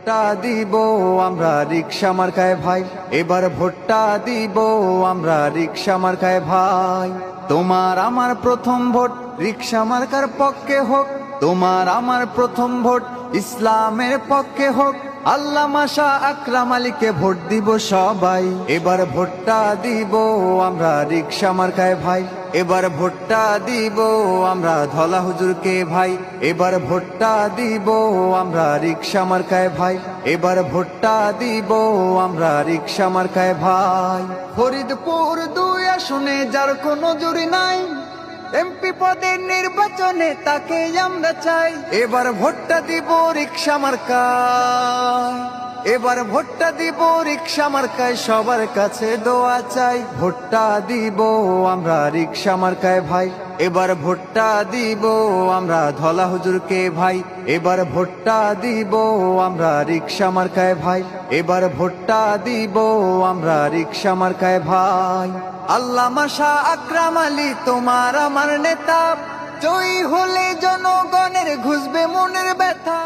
ভোটটা দিব আমরা রিকশা মার্কায় ভাই, এবার ভোটটা দিব আমরা রিকশা মার্কায় ভাই। তোমার আমার প্রথম ভোট রিকশা মার্কার পক্ষে হোক, তোমার আমার প্রথম ভোট ইসলামের পক্ষে হোক। আল্লামা শাহ আকরাম আলীকে ভোট দিব সবাই, এবার ভোটটা দিব আমরা রিকশা মার্কায় ভাই, এবার ভোটটা দিব আমরা ধলা হুজুরকে ভাই, এবার ভোটটা দিব আমরা রিকশা মার্কায় ভাই, এবার ভোটটা দিব আমরা রিকশা মার্কায় ভাই। ফরিদপুর 2 আসনে যার কোনো জুরি নাই, এমপি পদের নির্বাচনে তাকে আমরা চাই, এবার ভোটটা দিব রিকশা মার্কায়, এবার ভোটটা দিব রিকশা মার্কায়, সবার কাছে দোয়া চাই। ভোটটা দিব আমরা রিকশা মার্কায় ভাই, এবার ভোটটা দিব আমরা ধলা হুজুরকে ভাই, এবার ভোটটা দিব আমরা রিকশা মার্কায় ভাই, এবার ভোটটা দিব আমরা রিকশা মার্কায় ভাই। আল্লামা শাহ আকরাম আলী তোমার আমার নেতা, জয়ী হলে জনগণের ঘুষবে মনের ব্যথা।